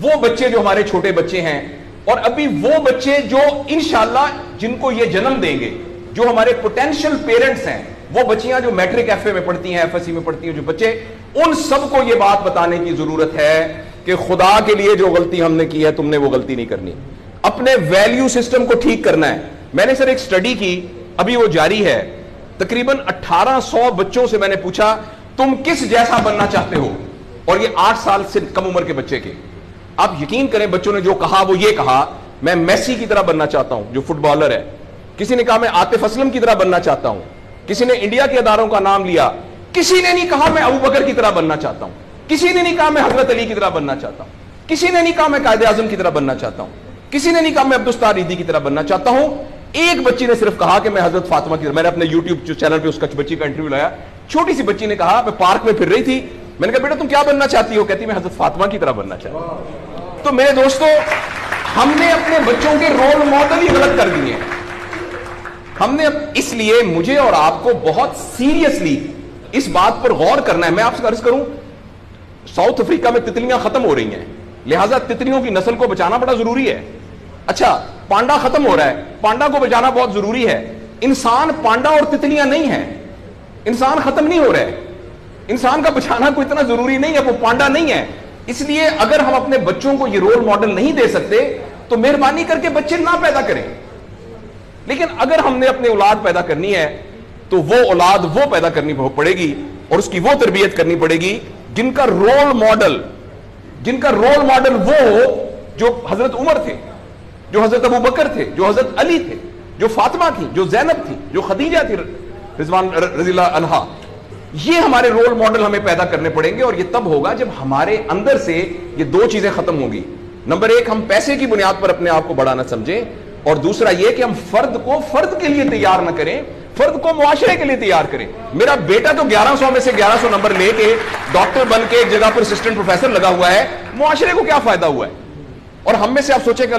وہ بچے جو ہمارے چھوٹے بچے ہیں اور ابھی وہ بچے جو انشاءاللہ جن کو یہ جنم دیں گے, جو ہمارے پوٹینشیل پیرنٹس ہیں, وہ بچیاں جو میٹرک ایف اے میں پڑھتی ہیں, ایف ایس سی میں پڑھتی ہیں, جو بچے, ان سب کو یہ بات بتانے کی ضرورت ہے کہ خدا کے لیے جو غلطی ہم نے کی ہے تم نے وہ غلطی نہیں کرنی. اپنے ویلیو سسٹم کو ٹھیک کرنا ہے. میں نے سر ایک سٹڈی کی, ابھی وہ جاری ہے, تقریباً 1800 بچوں سے میں نے پوچھا تم کس جیسا بننا چاہتے ہو, اور یہ 8 سال سے کم عمر کے بچے کے. آپ یقین کریں بچوں نے جو کہا وہ یہ کہا میں میسی کی طرح بننا چاہتا ہوں جو فٹ بالر ہے, کسی نے کہا میں عاطف اسلم کی طرح بننا چاہتا ہوں, کسی نے انڈیا کے اداروں کا نام لیا, کسی نے نہیں کہا میں ابو بکر کی طرح بننا چاہتا ہوں, کسی نے نہیں کہا میں حضرت علی کی طرح بننا چاہتا ہوں, کسی نے نہیں کہا میں قائد اعظم کی طرح بننا چاہتا ہوں, کسی نے نہیں کہا میں عبدالستار ریدی کی طرح بننا چاہتا ہوں. ایک بچی نے صرف کہا کہ میں حضرت فاطمہ کی طرح. میں نے اپنے یوٹیوب چینل پہ اس کا بچی کا انٹرویو لایا, چھوٹی سی بچی نے کہا میں پارک میں پھر رہی تھی, میں نے کہا بیٹا تم کیا بننا چاہتی ہو, کہتی میں حضرت فاطمہ کی طرح بننا چاہتی ہوں. تو میرے دوستو ہم نے اپنے بچوں کے رول ماڈل ہی غلط کر دیے ہیں. ہم نے اس لیے مجھے اور آپ کو بہت سیریسلی اس بات پر غور کرنا ہے. میں آپ سے عرض کروں ساؤتھ افریقہ میں تتلیاں ختم ہو رہی ہیں, لہٰذا تتلیوں کی نسل کو بچانا بڑا ضروری ہے. اچھا پانڈا ختم ہو رہا ہے, پانڈا کو بچانا بہت ضروری ہے. انسان پانڈا اور تتلیاں نہیں ہیں, انسان ختم نہیں ہو رہا ہے, انسان کا بچانا کوئی اتنا ضروری نہیں ہے, وہ پانڈا نہیں ہے. اس لیے اگر ہم اپنے بچوں کو یہ رول ماڈل نہیں دے سکتے تو مہربانی کر کے بچے نہ پیدا کریں. لیکن اگر ہم نے اپنی اولاد پیدا کرنی ہے تو وہ اولاد وہ پیدا کرنی پڑے گی اور اس کی وہ تربیت کرنی پڑے گی جن کا رول ماڈل وہ ہو جو حضرت عمر تھے, جو حضرت ابو بکر تھے, جو حضرت علی تھے, جو فاطمہ تھی, جو زینب تھی, جو خدیجہ تھی رضوان رضی اللہ عنہا. یہ ہمارے رول ماڈل ہمیں پیدا کرنے پڑیں گے, اور یہ تب ہوگا جب ہمارے اندر سے یہ دو چیزیں ختم ہوں گی. نمبر ایک, ہم پیسے کی بنیاد پر اپنے آپ کو بڑھانا سمجھیں, اور دوسرا یہ کہ ہم فرد کو فرد کے لیے تیار نہ کریں, فرد کو معاشرے کے لیے تیار کریں. میرا بیٹا تو 1100 میں سے 1100 نمبر لے کے ڈاکٹر بن کے ایک جگہ پر اسسٹنٹ پروفیسر لگا ہوا ہے, معاشرے کو کیا فائدہ ہوا ہے؟ اور ہم میں سے آپ سوچیں کہ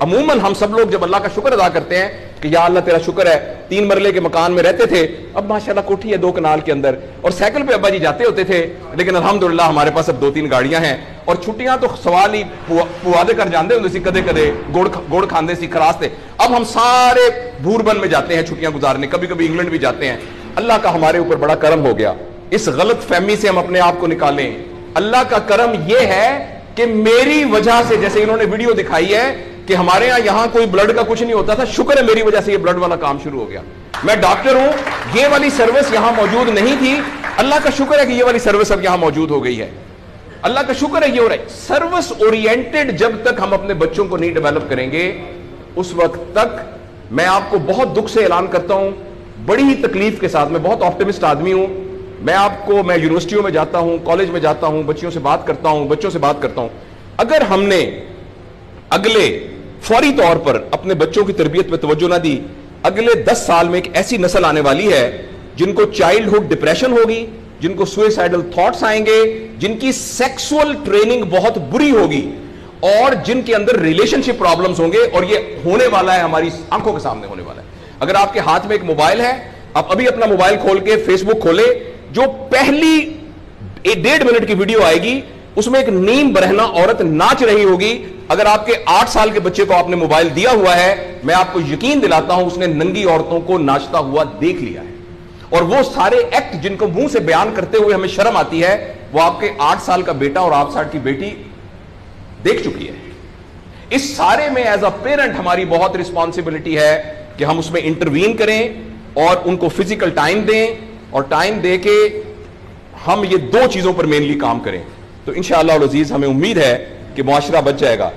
عموماً ہم سب لوگ جب اللہ کا شکر ادا کرتے ہیں کہ یا اللہ تیرا شکر ہے, 3 مرلے کے مکان میں رہتے تھے, اب ماشاءاللہ کوٹھی ہے 2 کنال کے اندر, اور سائیکل پہ ابا جی جاتے ہوتے تھے, لیکن الحمدللہ ہمارے پاس اب 2-3 گاڑیاں ہیں, اور چھٹیاں تو سوال ہی پوادے کر جاندے ہوندے سی, کدے کدے گوڑ کھاندے سی خراستے. اب ہم سارے بھوربن میں جاتے ہیں چھٹیاں گزارنے, کبھی کبھی انگلینڈ بھی جاتے ہیں. اللہ کا ہمارے اوپر بڑا کرم ہو گیا. اس غلط فہمی سے ہم اپنے آپ کو نکالیں. اللہ کا کرم یہ ہے کہ میری وجہ سے, جیسے انہوں نے ویڈیو دکھائی ہے کہ ہمارے یہاں کوئی بلڈ کا کچھ نہیں ہوتا تھا, شکر ہے میری وجہ سے یہ بلڈ والا کام شروع ہو گیا. میں ڈاکٹر ہوں, یہ والی سروس یہاں موجود نہیں تھی, اللہ کا شکر ہے کہ یہ والی سروس اب یہاں موجود ہو گئی ہے. اللہ کا شکر ہے یہ ہو رہا ہے. سروس اورینٹڈ جب تک ہم اپنے بچوں کو نہیں ڈیولپ کریں گے, اس وقت تک میں آپ کو بہت دکھ سے اعلان کرتا ہوں, بڑی ہی تکلیف کے ساتھ, میں بہت آپٹمسٹ آدمی ہوں, میں یونیورسٹیوں میں جاتا ہوں, کالج میں جاتا ہوں, بچوں سے بات کرتا ہوں, اگر ہم نے اگلے فوری طور پر اپنے بچوں کی تربیت پہ توجہ نہ دی, اگلے 10 سال میں ایک ایسی نسل آنے والی ہے جن کو چائلڈہڈ ڈپریشن ہوگی, جن کو سوئسائڈل تھاٹس آئیں گے, جن کی سیکسول ٹریننگ بہت بری ہوگی, اور جن کے اندر ریلیشن شپ پرابلمز ہوں گے. اور یہ ہونے والا ہے, ہماری آنکھوں کے سامنے ہونے والا ہے. اگر آپ کے ہاتھ میں ایک موبائل ہے, آپ ابھی اپنا موبائل کھول کے فیس بک کھولے, جو پہلی 1.5 منٹ کی ویڈیو آئے گی اس میں ایک نیم برہنہ عورت ناچ رہی ہوگی. اگر آپ کے 8 سال کے بچے کو آپ نے موبائل دیا ہوا ہے, میں آپ کو یقین دلاتا ہوں اس نے ننگی عورتوں کو ناچتا ہوا دیکھ لیا ہے, اور وہ سارے ایکٹ جن کو منہ سے بیان کرتے ہوئے ہمیں شرم آتی ہے, وہ آپ کے 8 سال کا بیٹا اور 8 سال کی بیٹی دیکھ چکی ہے. اس سارے میں ایز اے پیرنٹ ہماری بہت رسپانسبلٹی ہے کہ ہم اس میں انٹروین کریں اور ان کو فزیکل ٹائم دیں, اور ٹائم دے کے ہم یہ 2 چیزوں پر مینلی کام کریں. تو انشاءاللہ العزیز ہمیں امید ہے کہ معاشرہ بچ جائے گا.